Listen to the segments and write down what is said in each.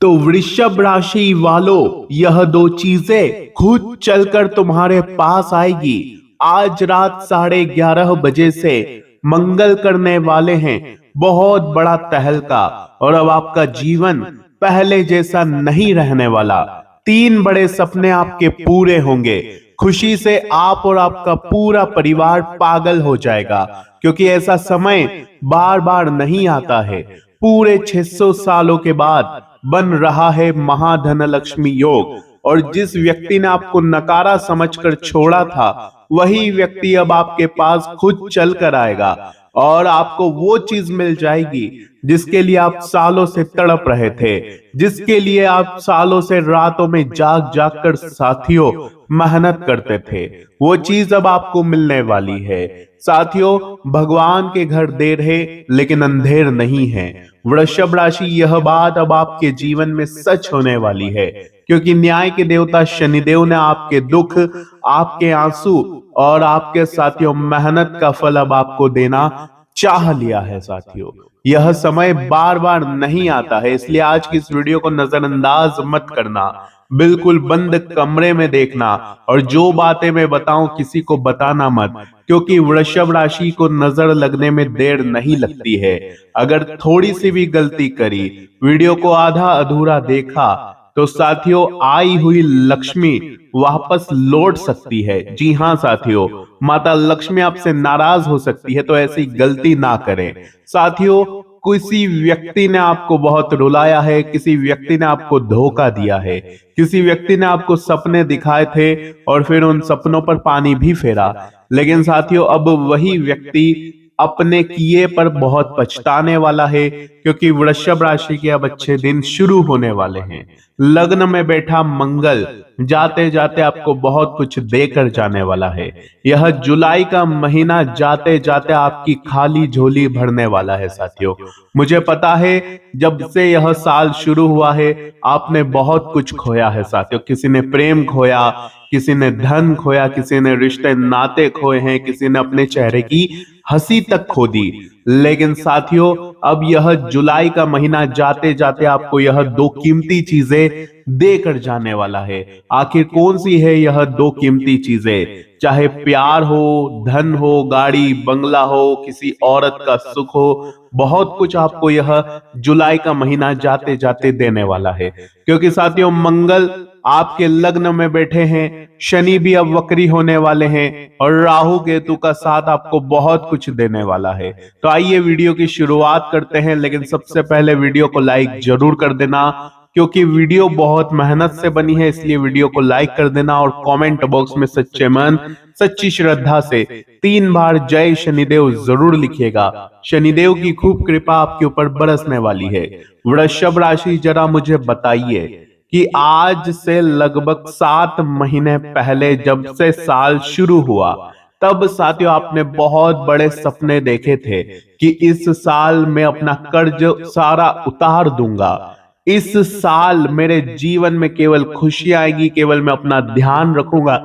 तो वृषभ राशि वालों, यह दो चीजें खुद चलकर तुम्हारे पास आएगी। आज रात 11:30 बजे से मंगल करने वाले हैं बहुत बड़ा तहलका, और अब आपका जीवन पहले जैसा नहीं रहने वाला। 3 बड़े सपने आपके पूरे होंगे। खुशी से आप और आपका पूरा परिवार पागल हो जाएगा, क्योंकि ऐसा समय बार बार नहीं आता है। पूरे 600 सालों के बाद बन रहा है महाधन लक्ष्मी योग, और जिस व्यक्ति ने आपको नकारा समझकर छोड़ा था, वही व्यक्ति अब आपके पास खुद चल कर आएगा, और आपको वो चीज मिल जाएगी जिसके लिए आप सालों से तड़प रहे थे, जिसके लिए आप सालों से रातों में जाग जाग कर साथियों मेहनत करते थे। वो चीज अब आपको मिलने वाली है। साथियों, भगवान के घर देर है लेकिन अंधेर नहीं है। वृषभ राशि, यह बात अब आपके जीवन में सच होने वाली है, क्योंकि न्याय के देवता शनिदेव ने आपके दुख, आपके आंसू और आपके साथियों मेहनत का फल अब आपको देना चाह लिया है। साथियों, यह समय बार बार नहीं आता है, इसलिए आज की इस वीडियो को नजरअंदाज मत करना। बिल्कुल बंद कमरे में देखना, और जो बातें मैं बताऊं किसी को बताना मत, क्योंकि वृषभ राशि को नजर लगने में देर नहीं लगती है। अगर थोड़ी सी भी गलती करी, वीडियो को आधा अधूरा देखा, तो साथियों आई हुई लक्ष्मी वापस लौट सकती है। जी हां साथियों, माता लक्ष्मी आपसे नाराज हो सकती है, तो ऐसी गलती ना करें। साथियों, किसी व्यक्ति ने आपको बहुत रुलाया है, किसी व्यक्ति ने आपको धोखा दिया है, किसी व्यक्ति ने आपको सपने दिखाए थे और फिर उन सपनों पर पानी भी फेरा, लेकिन साथियों अब वही व्यक्ति अपने किए पर बहुत पछताने वाला है, क्योंकि वृषभ राशि के अब अच्छे दिन शुरू होने वाले हैं। लग्न में बैठा मंगल जाते जाते आपको बहुत कुछ देकर जाने वाला है। यह जुलाई का महीना जाते जाते आपकी खाली झोली भरने वाला है। साथियों, मुझे पता है जब से यह साल शुरू हुआ है आपने बहुत कुछ खोया है। साथियों, किसी ने प्रेम खोया, किसी ने धन खोया, किसी ने रिश्ते नाते खोए हैं, किसी ने अपने चेहरे की हंसी तक खो दी। लेकिन साथियों, अब यह जुलाई का महीना जाते जाते आपको यह दो कीमती चीजें देकर जाने वाला है। आखिर कौन सी है यह दो कीमती चीजें? चाहे प्यार हो, धन हो, गाड़ी बंगला हो, किसी औरत का सुख हो, बहुत कुछ आपको यह जुलाई का महीना जाते जाते देने वाला है। क्योंकि साथियों, मंगल आपके लग्न में बैठे हैं, शनि भी अब वक्री होने वाले हैं, और राहु केतु का साथ आपको बहुत कुछ देने वाला है। तो आइए वीडियो की शुरुआत करते हैं, लेकिन सबसे पहले वीडियो को लाइक जरूर कर देना, क्योंकि वीडियो बहुत मेहनत से बनी है, इसलिए वीडियो को लाइक कर देना और कमेंट बॉक्स में सच्चे मन सच्ची श्रद्धा से 3 बार जय शनिदेव जरूर लिखिएगा। शनिदेव की खूब कृपा आपके ऊपर बरसने वाली है। वृषभ राशि, जरा मुझे बताइए कि आज से लगभग 7 महीने पहले जब से साल शुरू हुआ, तब साथियों आपने बहुत बड़े सपने देखे थे कि इस साल मैं अपना कर्ज सारा उतार दूंगा, इस साल मेरे जीवन में केवल खुशी आएगी, केवल मैं अपना ध्यान रखूंगा,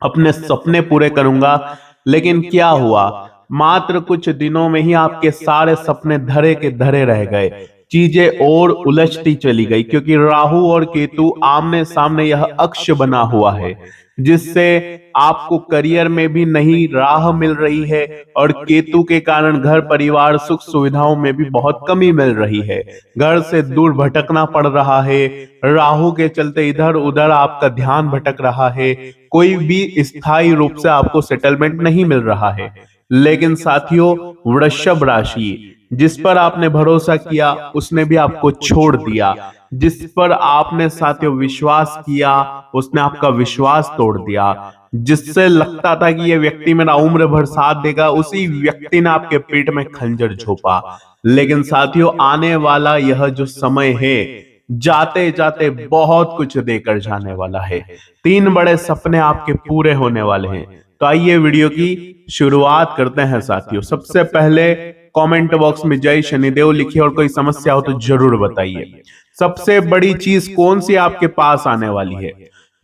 अपने सपने पूरे करूंगा। लेकिन क्या हुआ, मात्र कुछ दिनों में ही आपके सारे सपने धरे के धरे रह गए। चीजें और उलझती चली गई, क्योंकि राहु और केतु आमने सामने यह अक्ष बना हुआ है, जिससे आपको करियर में भी नई राह मिल रही है, और केतु के कारण घर परिवार सुख सुविधाओं में भी बहुत कमी मिल रही है। घर से दूर भटकना पड़ रहा है, राहु के चलते इधर उधर आपका ध्यान भटक रहा है, कोई भी स्थायी रूप से आपको सेटलमेंट नहीं मिल रहा है। लेकिन साथियों, वृषभ राशि, जिस पर आपने भरोसा किया उसने भी आपको छोड़ दिया, जिस पर आपने साथियों विश्वास किया उसने आपका विश्वास तोड़ दिया। जिससे लगता था कि यह व्यक्ति मेरा उम्र भर साथ देगा, उसी व्यक्ति ने आपके पेट में खंजर झोंका। लेकिन साथियों, आने वाला यह जो समय है जाते जाते बहुत कुछ देकर जाने वाला है। 3 बड़े सपने आपके पूरे होने वाले हैं। तो आइए वीडियो की शुरुआत करते हैं। साथियों, सबसे पहले कमेंट बॉक्स में जय शनिदेव लिखिए, और कोई समस्या हो तो जरूर बताइए। सबसे बड़ी चीज कौन सी आपके पास आने वाली है?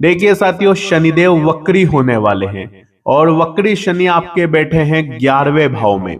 देखिए साथियों, शनिदेव वक्री होने वाले हैं, और वक्री शनि आपके बैठे हैं 11वें भाव में।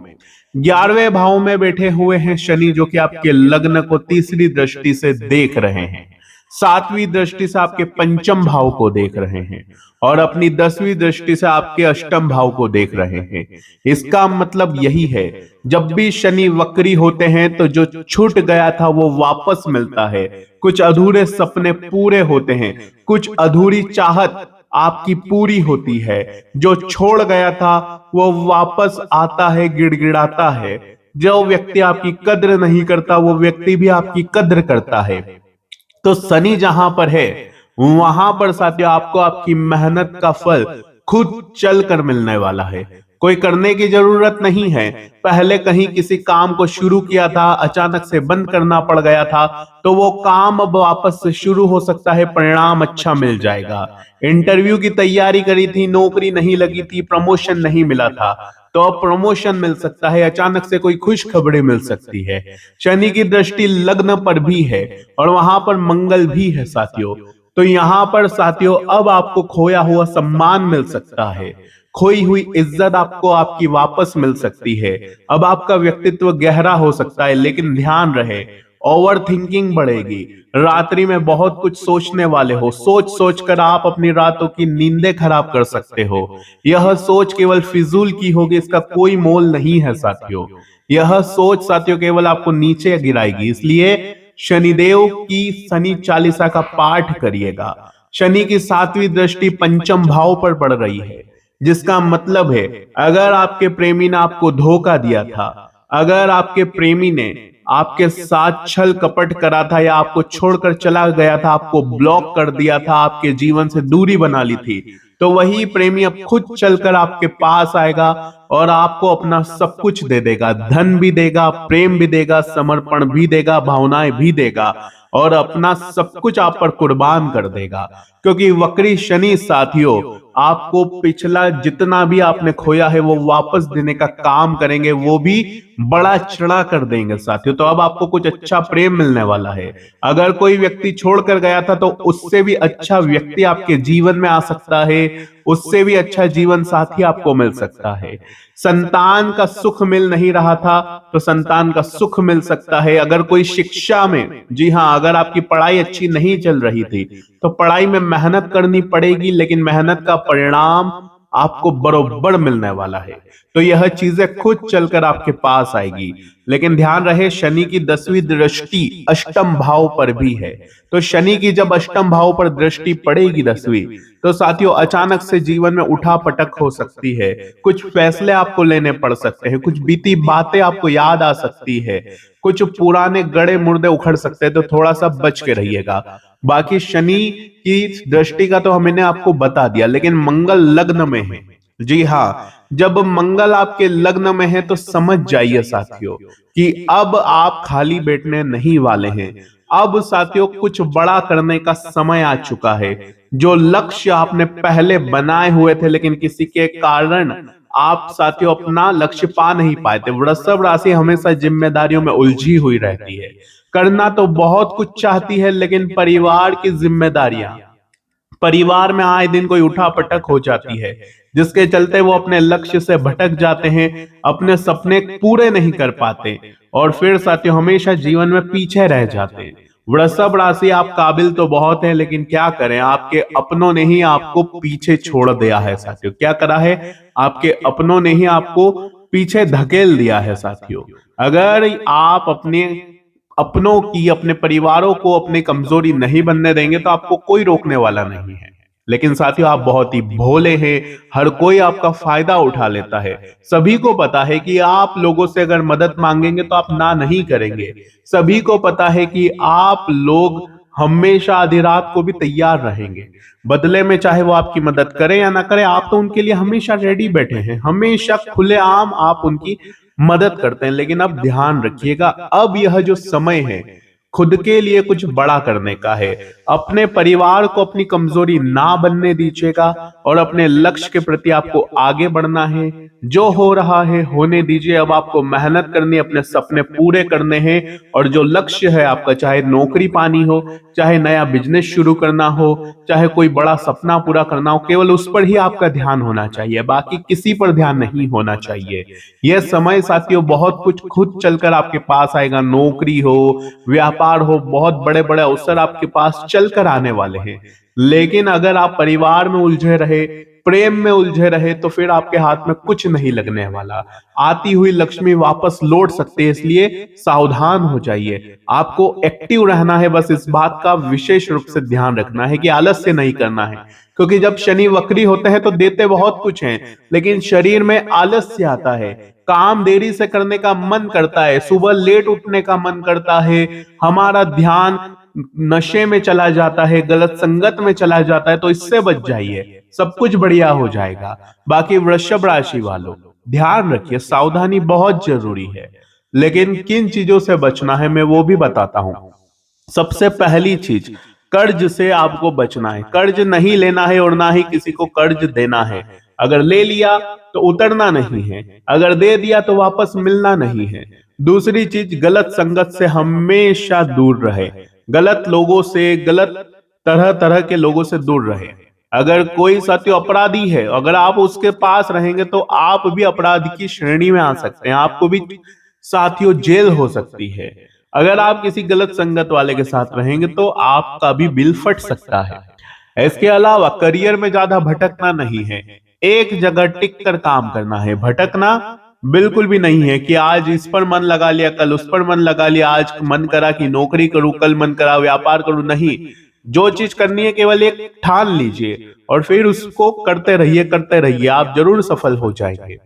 11वें भाव में बैठे हुए हैं शनि, जो कि आपके लग्न को तीसरी दृष्टि से देख रहे हैं, 7वीं दृष्टि से आपके पंचम भाव को देख रहे हैं और अपनी 10वीं दृष्टि से आपके अष्टम भाव को देख रहे हैं। इसका मतलब यही है, जब भी शनि वक्री होते हैं तो जो छूट गया था वो वापस मिलता है, कुछ अधूरे सपने पूरे होते हैं, कुछ अधूरी चाहत आपकी पूरी होती है, जो छोड़ गया था वो वापस आता है, गिड़गिड़ाता है। जो व्यक्ति आपकी कद्र नहीं करता वो व्यक्ति भी आपकी कद्र करता है। तो शनि जहां पर है वहां पर साथियों आपको आपकी मेहनत का फल खुद चलकर मिलने वाला है। कोई करने की जरूरत नहीं है। पहले कहीं किसी काम को शुरू किया था, अचानक से बंद करना पड़ गया था, तो वो काम अब वापस से शुरू हो सकता है, परिणाम अच्छा मिल जाएगा। इंटरव्यू की तैयारी करी थी, नौकरी नहीं लगी थी, प्रमोशन नहीं मिला था, तो अब प्रमोशन मिल सकता है, अचानक से कोई खुश खबरें मिल सकती है। शनि की दृष्टि लग्न पर भी है और वहां पर मंगल भी है साथियों। तो यहां पर साथियों अब आपको खोया हुआ सम्मान मिल सकता है, खोई हुई इज्जत आपको आपकी वापस मिल सकती है। अब आपका व्यक्तित्व गहरा हो सकता है, लेकिन ध्यान रहे ओवर थिंकिंग बढ़ेगी। रात्रि में बहुत कुछ सोचने वाले हो, सोच सोच कर आप अपनी रातों की नींदें खराब कर सकते हो। यह सोच केवल फिजूल की होगी, इसका कोई मोल नहीं है साथियों। यह सोच साथियों केवल आपको नीचे गिराएगी। इसलिए शनिदेव की शनि चालीसा का पाठ करिएगा। शनि की 7वीं दृष्टि पंचम भाव पर पड़ रही है, जिसका मतलब है अगर आपके प्रेमी ने आपको धोखा दिया था, अगर आपके प्रेमी ने आपके साथ छल कपट करा था या आपको छोड़कर चला गया था, आपको ब्लॉक कर दिया था, आपके जीवन से दूरी बना ली थी, तो वही प्रेमी अब खुद चलकर आपके पास आएगा और आपको अपना सब कुछ दे देगा। धन भी देगा, प्रेम भी देगा, समर्पण भी देगा, भावनाएं भी देगा और अपना सब कुछ आप पर कुर्बान कर देगा। क्योंकि वक्री शनि साथियों आपको पिछला जितना भी आपने खोया है वो वापस देने का काम करेंगे, वो भी बड़ा चढ़ा कर देंगे साथियों। तो अब आपको कुछ अच्छा प्रेम मिलने वाला है। अगर कोई व्यक्ति छोड़कर गया था तो उससे भी अच्छा व्यक्ति आपके जीवन में आ सकता है, उससे भी अच्छा जीवन साथी आपको मिल सकता है। संतान का सुख मिल नहीं रहा था तो संतान का सुख मिल सकता है। अगर कोई शिक्षा में, जी हाँ, अगर आपकी पढ़ाई अच्छी नहीं चल रही थी तो पढ़ाई में मेहनत करनी पड़ेगी, लेकिन मेहनत का परिणाम आपको बरोबर मिलने वाला है। तो यह चीजें खुद चलकर आपके पास आएगी। लेकिन ध्यान रहे शनि की 10वीं दृष्टि अष्टम भाव पर भी है। तो शनि की जब अष्टम भाव पर दृष्टि पड़ेगी 10वीं, तो साथियों अचानक से जीवन में उठा पटक हो सकती है, कुछ फैसले आपको लेने पड़ सकते हैं, कुछ बीती बातें आपको याद आ सकती है, कुछ पुराने गड़े मुर्दे उखड़ सकते हैं, तो थोड़ा सा बच के रहिएगा। बाकी शनि की दृष्टि का तो हमने आपको बता दिया, लेकिन मंगल लग्न में है। जी हाँ, जब मंगल आपके लग्न में है तो समझ जाइए साथियों कि अब आप खाली बैठने नहीं वाले हैं। अब साथियों कुछ बड़ा करने का समय आ चुका है। जो लक्ष्य आपने पहले बनाए हुए थे लेकिन किसी के कारण आप साथियों अपना लक्ष्य पा नहीं पाए थे। वृषभ राशि हमेशा जिम्मेदारियों में उलझी हुई रहती है। करना तो बहुत कुछ चाहती है, लेकिन परिवार की जिम्मेदारियां, परिवार में आए दिन कोई उठा पटक हो जाती है, जिसके चलते वो अपने लक्ष्य से भटक जाते हैं, अपने सपने पूरे नहीं कर पाते और फिर साथियों हमेशा जीवन में पीछे रह जाते हैं। वृषभ राशि आप काबिल तो बहुत है, लेकिन क्या करें, आपके अपनों ने ही आपको पीछे छोड़ दिया है साथियों। क्या करा है, आपके अपनों ने ही आपको पीछे धकेल दिया है साथियों। अगर आप अपने अपनों की, अपने परिवारों को अपनी कमजोरी नहीं बनने देंगे तो आपको कोई रोकने वाला नहीं है। लेकिन साथियों आप बहुत ही भोले हैं, हर कोई आपका फायदा उठा लेता है। सभी को पता है कि आप लोगों से अगर मदद मांगेंगे तो आप ना नहीं करेंगे। सभी को पता है कि आप लोग हमेशा आधी रात को भी तैयार रहेंगे, बदले में चाहे वो आपकी मदद करें या ना करें, आप तो उनके लिए हमेशा रेडी बैठे हैं, हमेशा खुलेआम आप उनकी मदद करते हैं। लेकिन अब ध्यान रखिएगा, अब यह जो समय है खुद के लिए कुछ बड़ा करने का है। अपने परिवार को अपनी कमजोरी ना बनने दीजिएगा और अपने लक्ष्य के प्रति आपको आगे बढ़ना है। जो हो रहा है होने दीजिए, अब आपको मेहनत करनी है, अपने सपने पूरे करने हैं और जो लक्ष्य है आपका, चाहे नौकरी पानी हो, चाहे नया बिजनेस शुरू करना हो, चाहे कोई बड़ा सपना पूरा करना हो, केवल उस पर ही आपका ध्यान होना चाहिए, बाकी किसी पर ध्यान नहीं होना चाहिए। यह समय साथियों बहुत कुछ खुद चलकर आपके पास आएगा। नौकरी हो, व्यापार हो, बहुत बड़े बड़े अवसर आपके पास चलकर आने वाले हैं। लेकिन अगर आप परिवार में उलझे रहे, प्रेम में उलझे रहे, तो फिर आपके हाथ में कुछ नहीं लगने वाला। आती हुई लक्ष्मी वापस लौट सकती है, इसलिए सावधान हो जाइए। आपको एक्टिव रहना है, बस इस बात का विशेष रूप से ध्यान रखना है कि आलस्य नहीं करना है। क्योंकि जब शनि वक्री होते हैं तो देते बहुत कुछ हैं, लेकिन शरीर में आलस्य आता है, काम देरी से करने का मन करता है, सुबह लेट उठने का मन करता है, हमारा ध्यान नशे में चला जाता है, गलत संगत में चला जाता है। तो इससे बच जाइए, सब कुछ बढ़िया हो जाएगा। बाकी वृषभ राशि वालों, ध्यान रखिए, सावधानी बहुत जरूरी है। लेकिन किन चीजों से बचना है मैं वो भी बताता हूं। सबसे पहली चीज, कर्ज से आपको बचना है। कर्ज नहीं लेना है और ना ही किसी को कर्ज देना है। अगर ले लिया तो उतरना नहीं है, अगर दे दिया तो वापस मिलना नहीं है। दूसरी चीज, गलत संगत से हमेशा दूर रहे। गलत लोगों से, गलत तरह तरह के लोगों से दूर रहे। अगर कोई साथियों अपराधी है, अगर आप उसके पास रहेंगे तो आप भी अपराध की श्रेणी में आ सकते हैं, आपको भी साथियों जेल हो सकती है। अगर आप किसी गलत संगत वाले के साथ रहेंगे तो आपका भी बिल फट सकता है। इसके अलावा करियर में ज्यादा भटकना नहीं है, एक जगह टिक कर काम करना है। भटकना बिल्कुल भी नहीं है कि आज इस पर मन लगा लिया, कल उस पर मन लगा लिया, आज मन करा कि नौकरी करूं, कल मन करा व्यापार करूं। नहीं, जो चीज करनी है केवल एक ठान लीजिए और फिर उसको करते रहिए, आप जरूर सफल हो जाएंगे।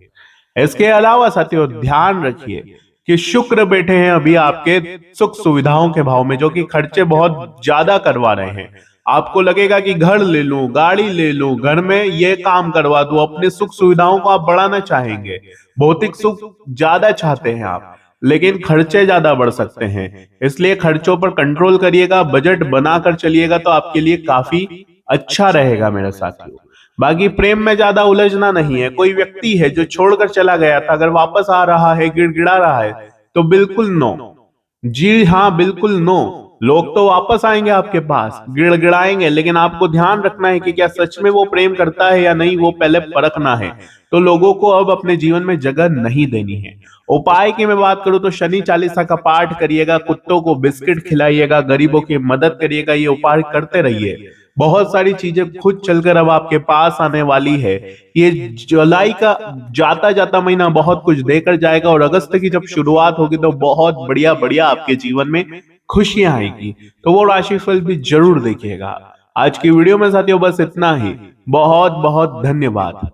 इसके अलावा साथियों ध्यान रखिए कि शुक्र बैठे हैं अभी आपके सुख सुविधाओं के भाव में, जो कि खर्चे बहुत ज्यादा करवा रहे हैं। आपको लगेगा कि घर ले लूं, गाड़ी ले लूं, घर में ये काम करवा दूं, अपने सुख सुविधाओं को आप बढ़ाना चाहेंगे, भौतिक सुख ज्यादा चाहते हैं आप, लेकिन खर्चे ज्यादा बढ़ सकते हैं। इसलिए खर्चों पर कंट्रोल करिएगा, बजट बनाकर चलिएगा तो आपके लिए काफी अच्छा रहेगा मेरे साथियों। बाकी प्रेम में ज्यादा उलझना नहीं है। कोई व्यक्ति है जो छोड़कर चला गया था, अगर वापस आ रहा है, गिड़गिड़ा रहा है, तो बिल्कुल नो, जी हाँ बिल्कुल नो। लोग तो वापस आएंगे आपके पास, गिड़गिड़ाएंगे, लेकिन आपको ध्यान रखना है कि क्या सच में वो प्रेम करता है या नहीं, वो पहले परखना है। तो लोगों को अब अपने जीवन में जगह नहीं देनी है। उपाय की मैं बात करूं तो शनि चालीसा का पाठ करिएगा, कुत्तों को बिस्किट खिलाइएगा, गरीबों की मदद करिएगा, ये उपाय करते रहिए। बहुत सारी चीजें खुद चलकर अब आपके पास आने वाली है। ये जुलाई का जाता जाता महीना बहुत कुछ देकर जाएगा और अगस्त की जब शुरुआत होगी तो बहुत बढ़िया बढ़िया आपके जीवन में खुशियां आएगी। तो वो राशिफल भी जरूर देखिएगा। आज की वीडियो में साथियों बस इतना ही। बहुत बहुत धन्यवाद।